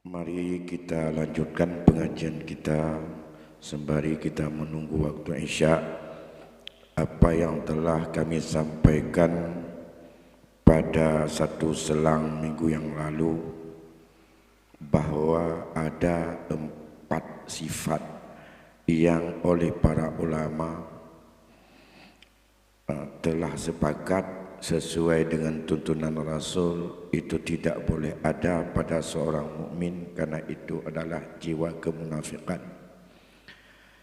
Mari kita lanjutkan pengajian kita sembari kita menunggu waktu Isya. Apa yang telah kami sampaikan pada satu selang minggu yang lalu, bahwa ada 4 sifat yang oleh para ulama telah sepakat sesuai dengan tuntunan Rasul itu tidak boleh ada pada seorang mukmin, karena itu adalah jiwa kemunafikan.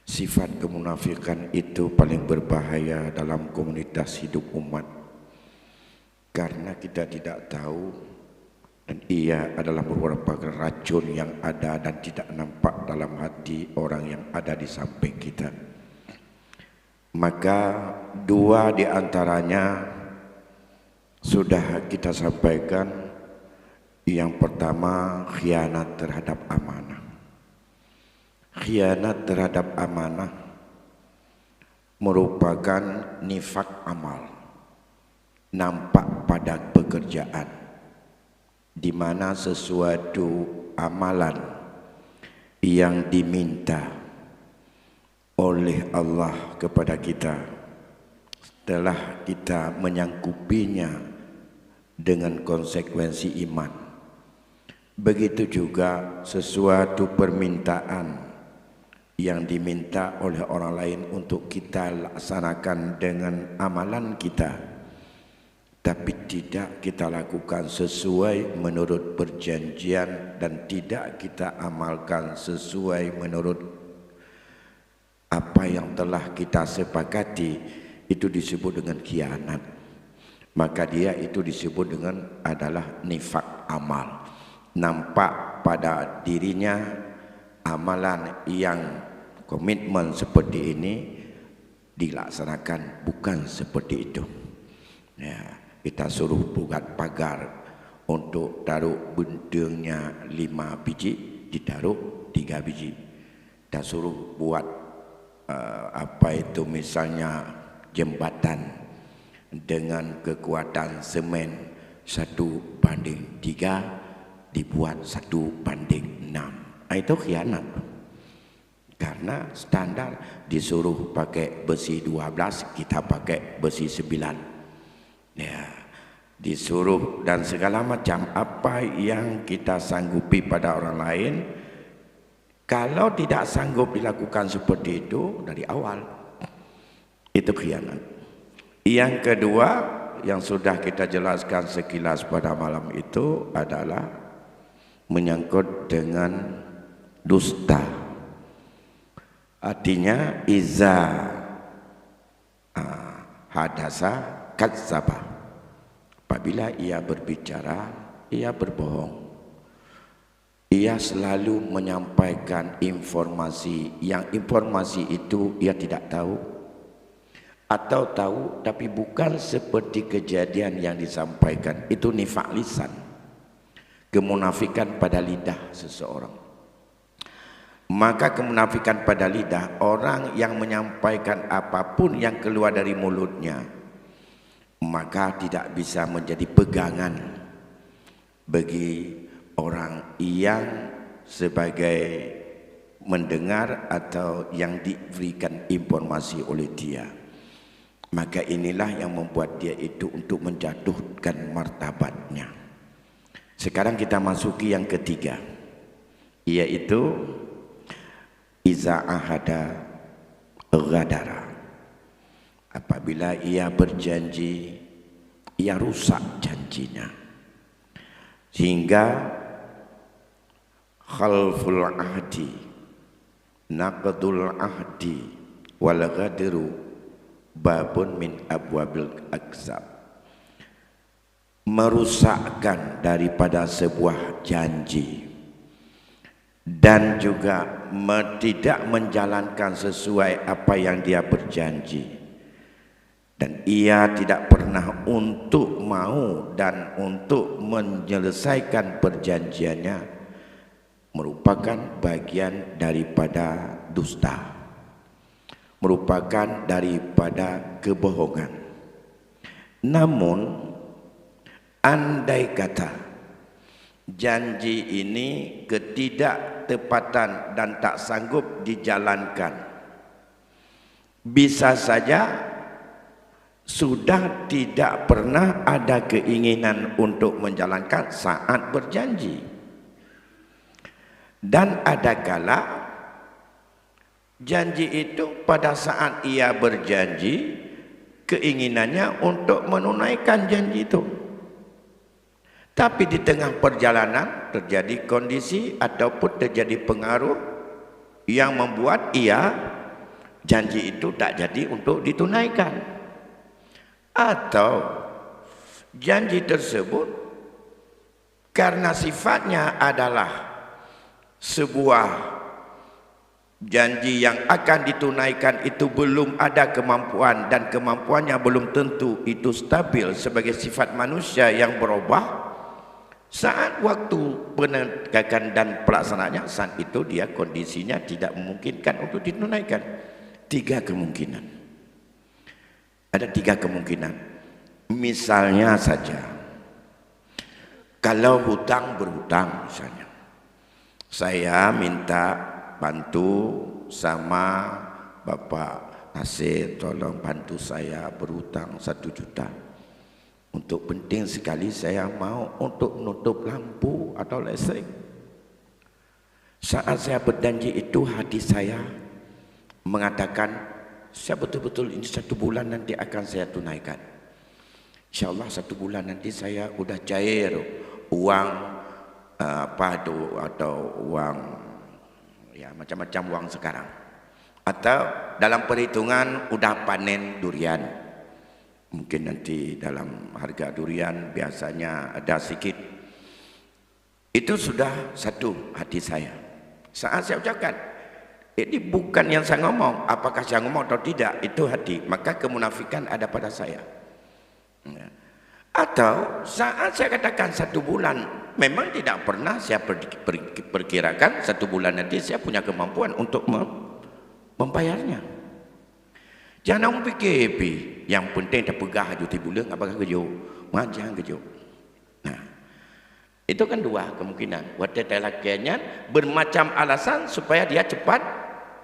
Sifat kemunafikan itu paling berbahaya dalam komunitas hidup umat, karena kita tidak tahu, dan ia adalah merupakan racun yang ada dan tidak nampak dalam hati orang yang ada di samping kita. Maka 2 di antaranya sudah kita sampaikan. Yang pertama, khianat terhadap amanah. Khianat terhadap amanah merupakan nifak amal, nampak pada pekerjaan, di mana sesuatu amalan yang diminta oleh Allah kepada kita, setelah kita menyangkupinya dengan konsekuensi iman, begitu juga sesuatu permintaan yang diminta oleh orang lain untuk kita laksanakan dengan amalan kita, tapi tidak kita lakukan sesuai menurut perjanjian dan tidak kita amalkan sesuai menurut apa yang telah kita sepakati, itu disebut dengan khianat. Maka dia itu disebut dengan adalah nifak amal. Nampak pada dirinya amalan yang komitmen seperti ini dilaksanakan bukan seperti itu. Ya, kita suruh buat pagar untuk taruh bentengnya 5 biji, ditaruh 3 biji. Kita suruh buat apa itu misalnya jembatan dengan kekuatan semen 1:3, dibuat 1:6. Itu khianat. Karena standar disuruh pakai besi 12, kita pakai besi 9. Ya, disuruh dan segala macam apa yang kita sanggupi pada orang lain, kalau tidak sanggup dilakukan seperti itu dari awal, itu khianat. Yang kedua yang sudah kita jelaskan sekilas pada malam itu adalah menyangkut dengan dusta. Artinya iza hadasa kadzdzaba. Apabila ia berbicara, ia berbohong. Ia selalu menyampaikan informasi yang informasi itu ia tidak tahu, atau tahu tapi bukan seperti kejadian yang disampaikan. Itu nifak lisan, kemunafikan pada lidah seseorang. Maka kemunafikan pada lidah, orang yang menyampaikan apapun yang keluar dari mulutnya, maka tidak bisa menjadi pegangan bagi orang yang sebagai mendengar atau yang diberikan informasi oleh dia. Maka inilah yang membuat dia itu untuk menjatuhkan martabatnya. Sekarang kita masuki yang ketiga, yaitu iza ahada ghadara. Apabila ia berjanji, ia rusak janjinya, sehingga khalful ahdi, naqdul ahdi wal ghadru babun min abwabil akzab. Merusakkan daripada sebuah janji dan juga tidak menjalankan sesuai apa yang dia berjanji, dan ia tidak pernah untuk mau dan untuk menyelesaikan perjanjiannya, merupakan bagian daripada dusta, merupakan daripada kebohongan. Namun andai kata janji ini ketidaktepatan dan tak sanggup dijalankan, bisa saja sudah tidak pernah ada keinginan untuk menjalankan saat berjanji. Dan ada kala janji itu pada saat ia berjanji, keinginannya untuk menunaikan janji itu. Tapi di tengah perjalanan terjadi kondisi ataupun terjadi pengaruh yang membuat ia janji itu tak jadi untuk ditunaikan. Atau janji tersebut karena sifatnya adalah sebuah janji yang akan ditunaikan itu belum ada kemampuan, dan kemampuannya belum tentu itu stabil sebagai sifat manusia yang berubah. Saat waktu penegakan dan pelaksanaannya, saat itu dia kondisinya tidak memungkinkan untuk ditunaikan. Tiga kemungkinan. Ada tiga kemungkinan. Misalnya saja, kalau hutang berhutang misalnya, saya minta bantu sama Bapak Nasir, tolong bantu saya berhutang 1 juta. Untuk penting sekali saya mau untuk menutup lampu atau listrik. Saat saya berjanji itu, hati saya mengatakan, saya betul-betul ini 1 bulan nanti akan saya tunaikan. InsyaAllah 1 bulan nanti saya udah cair uang apa itu, atau uang ya macam-macam uang sekarang. Atau dalam perhitungan udah panen durian. Mungkin nanti dalam harga durian biasanya ada sedikit. Itu sudah satu hati saya. Saat saya ucapkan, ini bukan yang saya ngomong, apakah saya ngomong atau tidak, itu hati. Maka kemunafikan ada pada saya. Atau saat saya katakan 1 bulan, memang tidak pernah saya perkirakan 1 bulan nanti saya punya kemampuan untuk membayarnya. Jangan fikir, yang penting tak pegah je 3 bulan, apakah kerja? Jangan kerja. Nah, itu kan 2 kemungkinan. Watatalakiannya bermacam alasan supaya dia cepat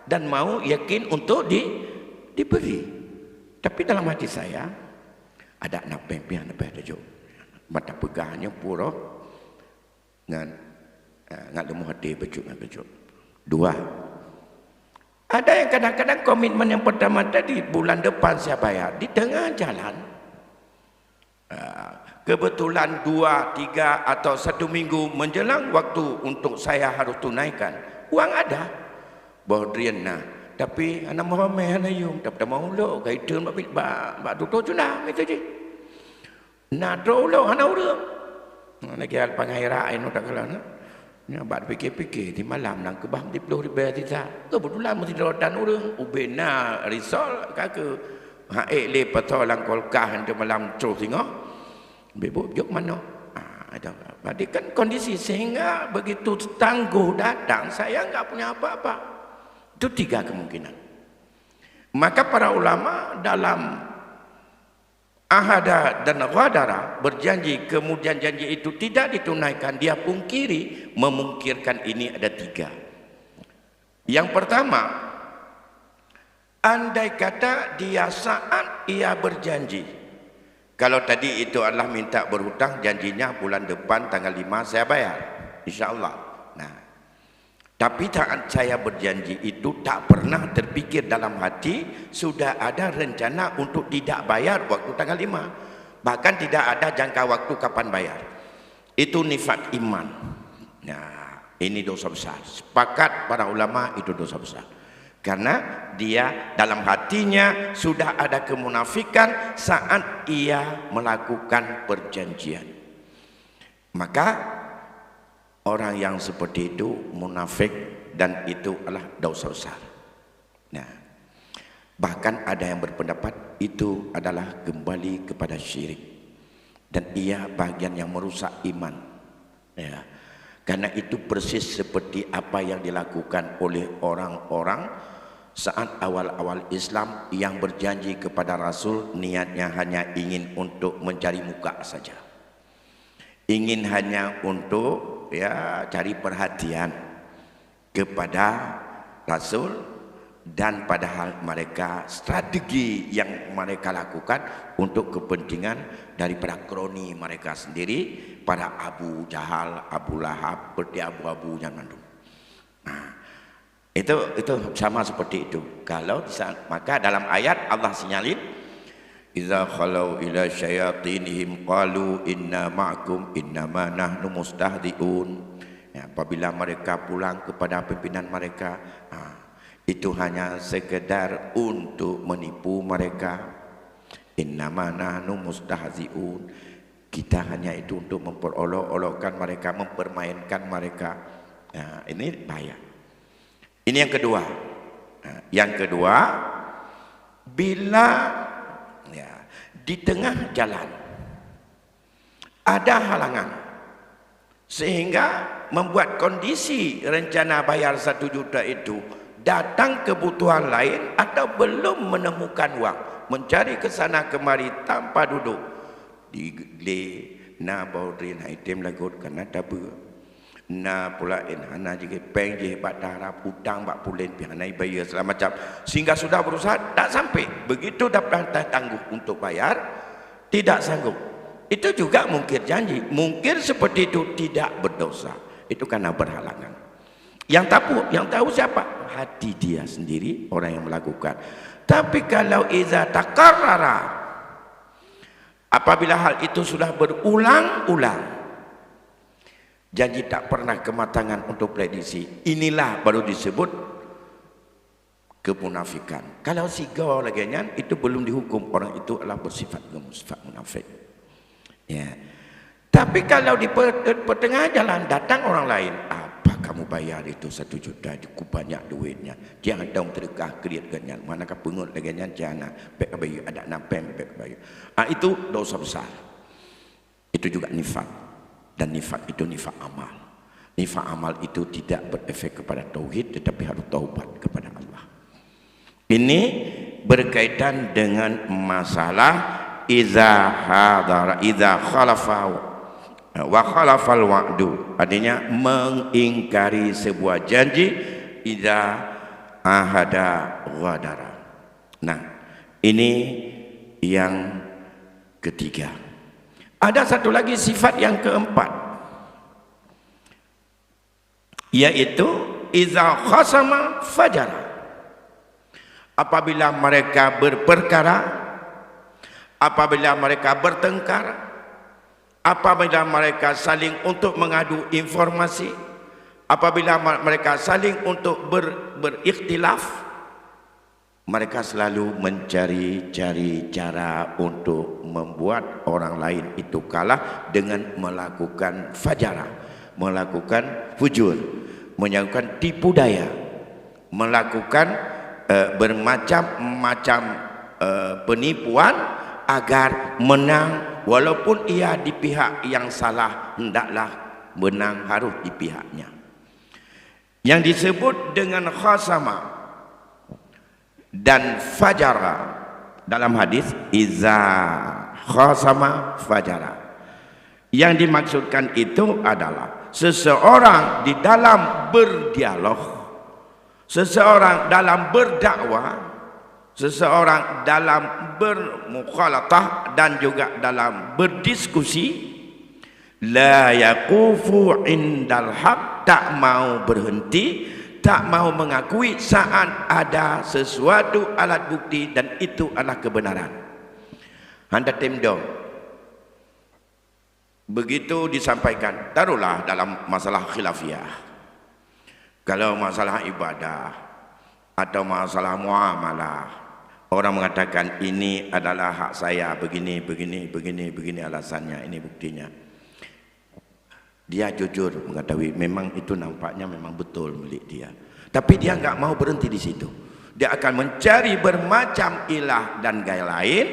dan mau yakin untuk diberi. Tapi dalam hati saya ada nak pempian apa ada mata pegahnya pura dengan ngat lemu hati bejuk dengan bejuk. 2, ada yang kadang-kadang komitmen yang pertama tadi bulan depan saya bayar, di tengah jalan kebetulan 2, 3 atau 1 minggu menjelang waktu untuk saya harus tunaikan, uang ada Baudrian nah, tapi anak Muhammad anak yung tak mau lo kai turun ba tutu cuna itu je. Nah lo anak urang. Nak kira pangaira ino tak kala na. Nya ba fikir-fikir di malam nang kebah di 10 ribu tita. Kebetulan mesti rotan urang ubena risol ka ke hae le patolang kolkah untuk malam terus tengok. Bebuk jok mana? Ada. Berarti kan kondisi sehingga begitu tangguh datang saya enggak punya apa-apa. Itu 3 kemungkinan. Maka para ulama dalam ahada dan ghadara berjanji kemudian janji itu tidak ditunaikan, dia pungkiri, memungkirkan ini ada 3. Yang pertama, andai kata dia saat ia berjanji, kalau tadi itu adalah minta berhutang, janjinya bulan depan tanggal 5 saya bayar insyaallah. Tapi saat saya berjanji itu tak pernah terfikir dalam hati sudah ada rencana untuk tidak bayar waktu tanggal 5. Bahkan tidak ada jangka waktu kapan bayar. Itu nifaq iman. Nah, ini dosa besar. Sepakat para ulama itu dosa besar. Karena dia dalam hatinya sudah ada kemunafikan saat ia melakukan perjanjian. Maka orang yang seperti itu munafik dan itu adalah dosa besar. Nah, bahkan ada yang berpendapat itu adalah kembali kepada syirik dan ia bagian yang merusak iman. Ya, karena itu persis seperti apa yang dilakukan oleh orang-orang saat awal-awal Islam yang berjanji kepada Rasul, niatnya hanya ingin untuk mencari muka saja, ingin hanya untuk ya cari perhatian kepada Rasul, dan padahal mereka strategi yang mereka lakukan untuk kepentingan daripada kroni mereka sendiri, pada Abu Jahal, Abu Lahab, seperti Abu jangan dulu. Nah, itu sama seperti itu. Kalau maka dalam ayat Allah sinyalin, idza khalau ila syayatinihim qalu inna ma'akum innama nahnu mustahzi'un. Ya, apabila mereka pulang kepada pimpinan mereka, itu hanya sekedar untuk menipu mereka. Innama nahnu mustahzi'un. Kita hanya itu untuk memperolok-olokkan mereka, mempermainkan mereka. Nah, ini bahaya. Ini yang kedua. Nah, yang kedua, bila ya, di tengah jalan ada halangan sehingga membuat kondisi rencana bayar 1 juta itu datang kebutuhan lain atau belum menemukan uang, mencari ke sana kemari tanpa duduk di na baudrin item lagut kana tabu na pula hana jige peng je batara hutang bak pulen pihanai bayar segala macam, sehingga sudah berusaha tak sampai, begitu dapat tangguh untuk bayar tidak sanggup. Itu juga mungkir janji, mungkir seperti itu tidak berdosa, itu karena berhalangan. Yang tahu siapa? Hati dia sendiri, orang yang melakukan. Tapi kalau iza takarrara, apabila hal itu sudah berulang-ulang, janji tak pernah kematangan untuk prediksi, inilah baru disebut kemunafikan. Kalau sigo lagi itu belum dihukum, orang itu adalah bersifat munafik. Ya. Tapi kalau di pertengahan jalan datang orang lain, apa kamu bayar itu 1 juta, cukup banyak duitnya, jangan dong terkah kriat ganyan, manakah pengut lagi jangan baik bayu ada nampem baik bayu. Itu dosa besar. Itu juga nifak, dan nifak itu nifak amal. Nifak amal itu tidak berefek kepada tauhid, tetapi harus taubat kepada Allah. Ini berkaitan dengan masalah idza khalafa wa khalafal wa'du, artinya mengingkari sebuah janji, idza ahada ghadara. Nah, ini yang ketiga. Ada satu lagi sifat yang keempat, yaitu idza khasama fajara. Apabila mereka berperkara, apabila mereka bertengkar, apabila mereka saling untuk mengadu informasi, apabila mereka saling untuk berikhtilaf, mereka selalu mencari-cari cara untuk membuat orang lain itu kalah dengan melakukan fajara, melakukan fujur, melakukan tipu daya, melakukan bermacam-macam penipuan agar menang, walaupun ia di pihak yang salah, hendaklah menang harus di pihaknya. Yang disebut dengan khasama dan fajara dalam hadis, iza khasama fajara, yang dimaksudkan itu adalah seseorang di dalam berdialog, seseorang dalam berdakwah, seseorang dalam bermukhalatah dan juga dalam berdiskusi, la yaqufu indal haq, tak mau berhenti, tak mau mengakui saat ada sesuatu alat bukti dan itu adalah kebenaran. Anda temdong begitu disampaikan, taruhlah dalam masalah khilafiyah, kalau masalah ibadah atau masalah muamalah, orang mengatakan ini adalah hak saya, begini alasannya, ini buktinya. Dia jujur mengetahui memang itu nampaknya memang betul milik dia. Tapi dia enggak mau berhenti di situ. Dia akan mencari bermacam ilah dan gaya lain,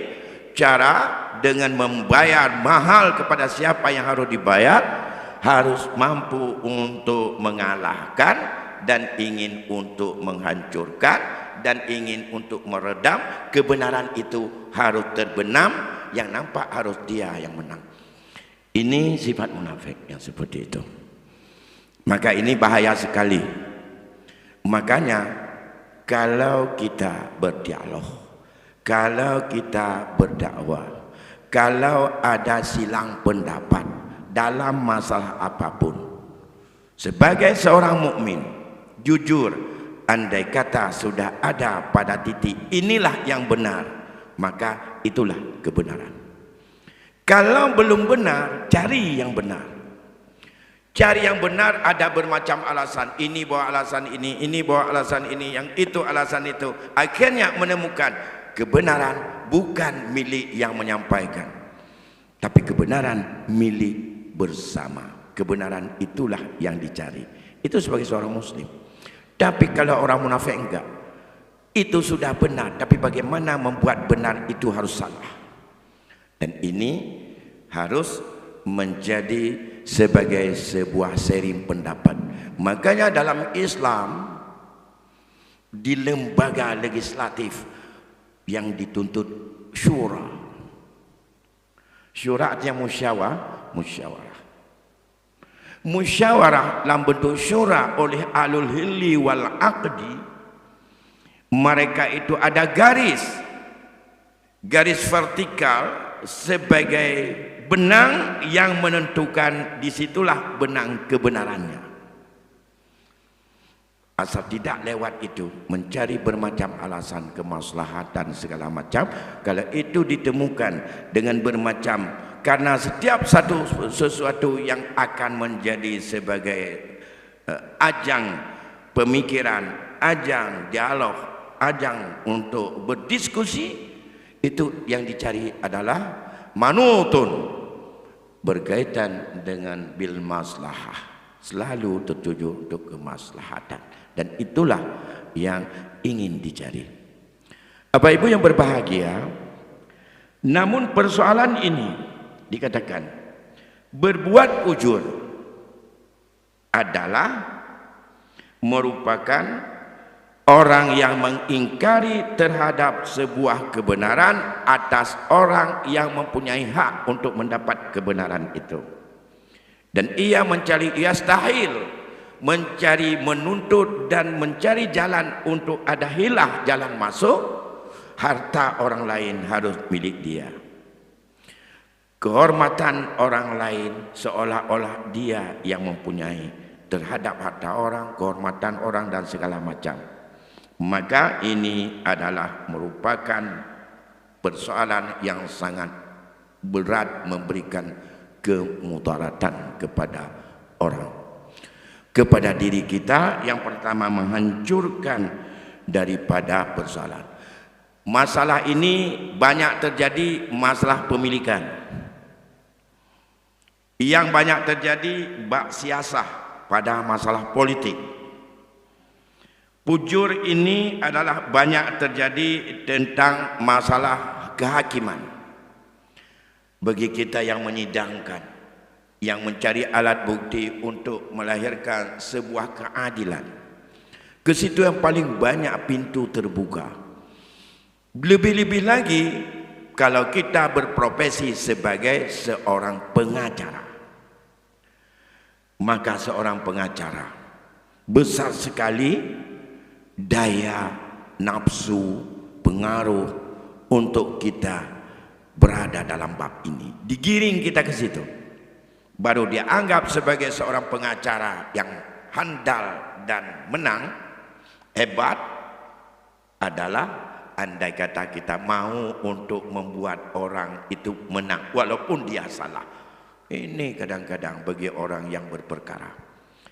cara dengan membayar mahal kepada siapa yang harus dibayar, harus mampu untuk mengalahkan dan ingin untuk menghancurkan dan ingin untuk meredam. Kebenaran itu harus terbenam, yang nampak harus dia yang menang. Ini sifat munafik yang seperti itu. Maka ini bahaya sekali. Makanya kalau kita berdialog, kalau kita berdakwah, kalau ada silang pendapat dalam masalah apapun, sebagai seorang mukmin, jujur, andai kata sudah ada pada titik inilah yang benar, maka itulah kebenaran. Kalau belum benar, cari yang benar. Cari yang benar, ada bermacam alasan. Ini bawa alasan ini bawa alasan ini, yang itu alasan itu. Akhirnya menemukan kebenaran bukan milik yang menyampaikan, tapi kebenaran milik bersama. Kebenaran itulah yang dicari. Itu sebagai seorang muslim. Tapi kalau orang munafik enggak. Itu sudah benar, tapi bagaimana membuat benar itu harus salah. Dan ini harus menjadi sebagai sebuah sharing pendapat. Makanya dalam Islam, di lembaga legislatif yang dituntut syura. Syura artinya musyawarah. Musyawarah dalam bentuk syura oleh ahlul hilli wal aqdi. Mereka itu ada garis vertikal sebagai benang yang menentukan, disitulah benang kebenarannya. Asal tidak lewat itu mencari bermacam alasan kemaslahatan segala macam. Kalau itu ditemukan dengan bermacam, karena setiap sesuatu yang akan menjadi sebagai ajang pemikiran, ajang dialog, ajang untuk berdiskusi, itu yang dicari adalah manutun, berkaitan dengan bil maslahah, selalu tertuju untuk kemaslahatan, dan itulah yang ingin dicari. Bapak Ibu yang berbahagia, namun persoalan ini dikatakan berbuat ujur adalah merupakan orang yang mengingkari terhadap sebuah kebenaran atas orang yang mempunyai hak untuk mendapat kebenaran itu. Dan ia mencari, yastahil mencari, menuntut dan mencari jalan untuk ada hilah jalan masuk, harta orang lain harus milik dia. Kehormatan orang lain seolah-olah dia yang mempunyai terhadap harta orang, kehormatan orang dan segala macam. Maka ini adalah merupakan persoalan yang sangat berat, memberikan kemudaratan kepada orang, kepada diri kita. Yang pertama, menghancurkan daripada persoalan. Masalah ini banyak terjadi masalah pemilikan, yang banyak terjadi bab siasah pada masalah politik. Pujur ini adalah banyak terjadi tentang masalah kehakiman. Bagi kita yang menyidangkan, yang mencari alat bukti untuk melahirkan sebuah keadilan, ke situ yang paling banyak pintu terbuka. Lebih-lebih lagi kalau kita berprofesi sebagai seorang pengacara, maka seorang pengacara besar sekali daya nafsu pengaruh untuk kita berada dalam bab ini. Digiring kita ke situ, baru dia anggap sebagai seorang pengacara yang handal dan menang, hebat. Adalah andai kata kita mau untuk membuat orang itu menang walaupun dia salah. Ini kadang-kadang bagi orang yang berperkara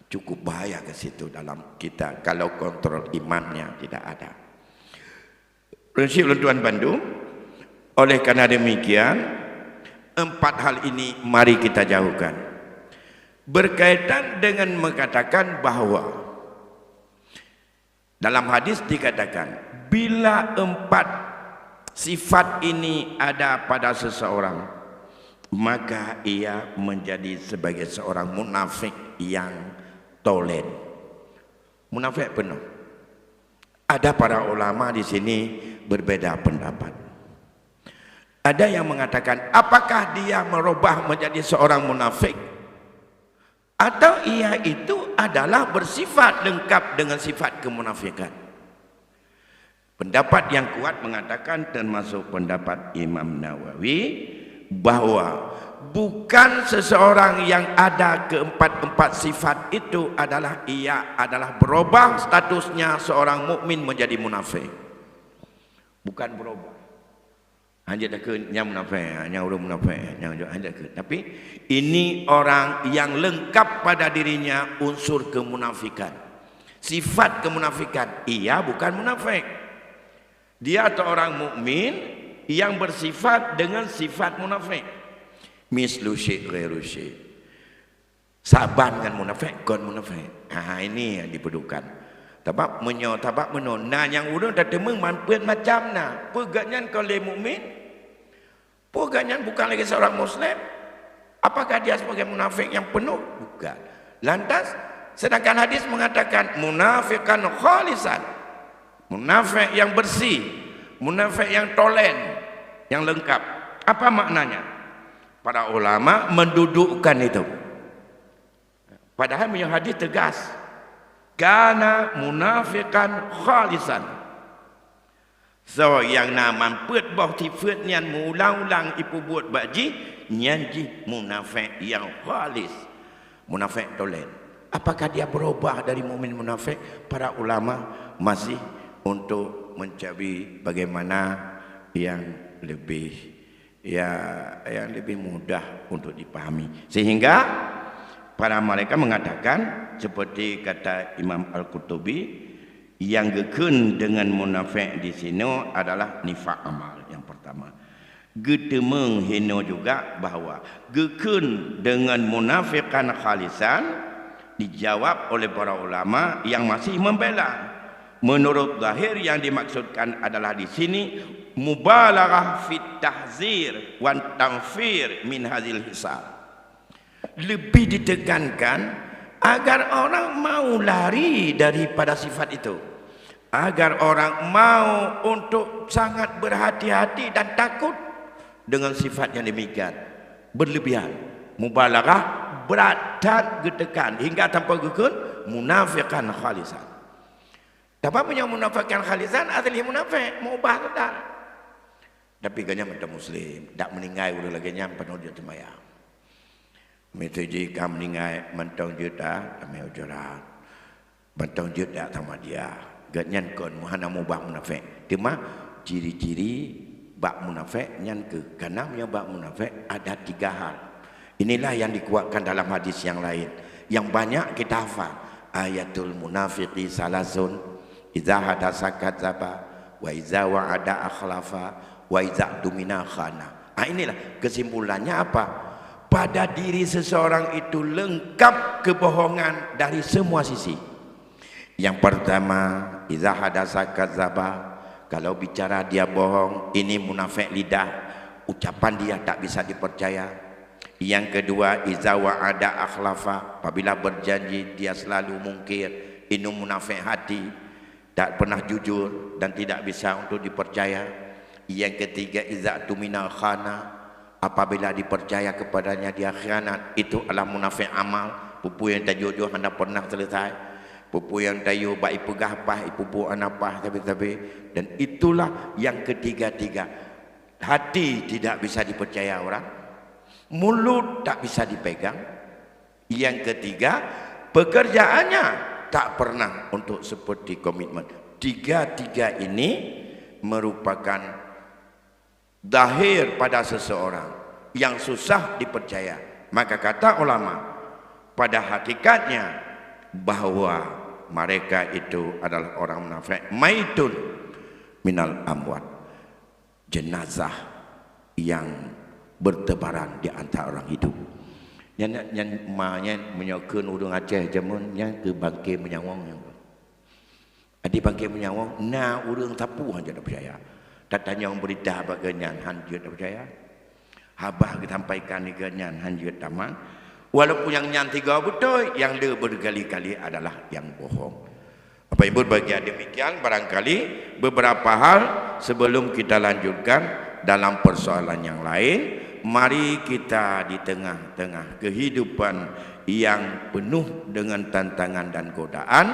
cukup bahaya ke situ dalam kita kalau kontrol imannya tidak ada. Prinsip Tuan Pandu. Oleh karena demikian, 4 hal ini mari kita jauhkan. Berkaitan dengan mengatakan bahwa dalam hadis dikatakan, bila 4 sifat ini ada pada seseorang, maka ia menjadi sebagai seorang munafik yang tolen. Munafik penuh. Ada para ulama di sini berbeda pendapat. Ada yang mengatakan, apakah dia merubah menjadi seorang munafik, atau ia itu adalah bersifat lengkap dengan sifat kemunafikan. Pendapat yang kuat mengatakan, termasuk pendapat Imam Nawawi, bahwa bukan seseorang yang ada keempat-empat sifat itu adalah ia adalah berubah statusnya seorang mukmin menjadi munafik. Bukan berubah. Hanya dah ke yang munafik, yang orang munafik, yang hanya ke. Tapi ini orang yang lengkap pada dirinya unsur kemunafikan. Sifat kemunafikan, ia bukan munafik. Dia atau orang mukmin yang bersifat dengan sifat munafik. Mislu syai' ghairu syai'. Saban kan munafik, kon munafik. Ini yang diperlukan. Tabak menyo, nah yang urang dah temeng manpuan macam na. Peganyan kau le mukmin? Peganyan bukan lagi seorang muslim. Apakah dia sebagai munafik yang penuh? Bukan. Lantas sedangkan hadis mengatakan munafikan khalisan. Munafik yang bersih, munafik yang tolen, yang lengkap. Apa maknanya? Para ulama mendudukkan itu. Padahal punya hadis tegas. Kana munafikan khalisan. So yang nama put bah ti fut nyan mulang-ulang ipu buat baji nyanji munafik yang khalis. Munafik tolen. Apakah dia berubah dari mukmin munafik? Para ulama masih untuk mencari bagaimana yang lebih yang lebih mudah untuk dipahami. Sehingga para mereka mengatakan seperti kata Imam Al-Qurtubi, yang gekun dengan munafik di sini adalah nifak amal yang pertama. Getemeng hino juga bahawa gekun dengan munafikan khalisan dijawab oleh para ulama yang masih membela. Menurut zahir yang dimaksudkan adalah di sini mubalaghah fit tahzir wan tanfir min hazil hisab. Lebih ditekankan agar orang mau lari daripada sifat itu, agar orang mau untuk sangat berhati-hati dan takut dengan sifat yang demikian berlebihan, mubalaghah, berat dan getekan hingga tanpa gekun munafikan khalisan. Dapat punya munafikan khalisan asli munafik mubah tak, tapi ganya macam muslim tak meninggal udah lagi nyam penuh dia temayang. Mesti kam ningai mentong juta kami ujaran mentong juta sama dia ganyan kon muhana mubah munafik. Cuma ciri-ciri bab munafik nyan ke kanamnya bab munafik ada 3 hal. Inilah yang dikuatkan dalam hadis yang lain yang banyak kita hafal. Ayatul munafiqi salasun idza hadasa kadzaba wa idza wa'ada akhlafa wa idza dumina khana. Inilah kesimpulannya apa? Pada diri seseorang itu lengkap kebohongan dari semua sisi. Yang pertama, idza hadasa kadzaba, kalau bicara dia bohong, ini munafik lidah, ucapan dia tak bisa dipercaya. Yang kedua, idza wa'ada akhlafa, apabila berjanji dia selalu mungkir, ini munafik hati, tak pernah jujur dan tidak bisa untuk dipercaya. Yang ketiga, idza tumina khana, apabila dipercaya kepadanya dia khianat, itu adalah munafik amal. Pupu yang tak jujur anda pernah selesai, pupu yang tayu baik pegah apa pupu anapah tapi dan itulah yang ketiga-tiga. Hati tidak bisa dipercaya orang, mulut tak bisa dipegang. Yang ketiga, pekerjaannya tak pernah untuk seperti komitmen. Tiga-tiga ini merupakan zahir pada seseorang yang susah dipercaya. Maka kata ulama, pada hakikatnya bahwa mereka itu adalah orang munafik, maitun minal amwat, jenazah yang bertebaran di antara orang hidup. Yang menyokun urung Aceh jamun yang ke bangkit menyawang yang adi bangkit menyawang na urung tapu hanya tak percaya. Tatanya yang berita baganyan hanjut tak percaya. Habah disampaikan ni ganyan hanjut tamang. Walaupun yang nyan 3 betul, yang le berkali-kali adalah yang bohong. Apa ibu bagian demikian barangkali beberapa hal sebelum kita lanjutkan dalam persoalan yang lain. Mari kita di tengah-tengah kehidupan yang penuh dengan tantangan dan godaan,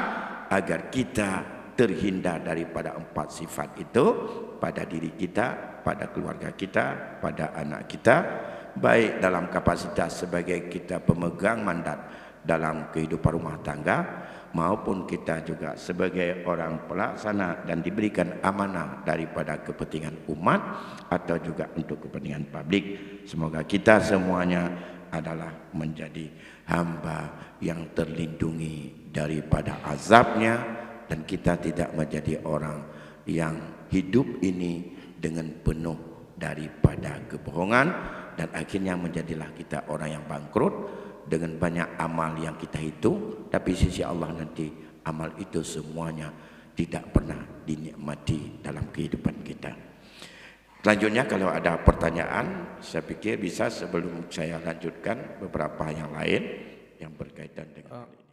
agar kita terhindar daripada 4 sifat itu pada diri kita, pada keluarga kita, pada anak kita, baik dalam kapasitas sebagai kita pemegang mandat dalam kehidupan rumah tangga, maupun kita juga sebagai orang pelaksana dan diberikan amanah daripada kepentingan umat atau juga untuk kepentingan publik. Semoga kita semuanya adalah menjadi hamba yang terlindungi daripada azabnya, dan kita tidak menjadi orang yang hidup ini dengan penuh daripada kebohongan, dan akhirnya menjadilah kita orang yang bangkrut dengan banyak amal yang kita hitung, tapi sisi Allah nanti amal itu semuanya tidak pernah dinikmati dalam kehidupan kita. Selanjutnya kalau ada pertanyaan, saya pikir bisa sebelum saya lanjutkan beberapa yang lain yang berkaitan dengan hal ini.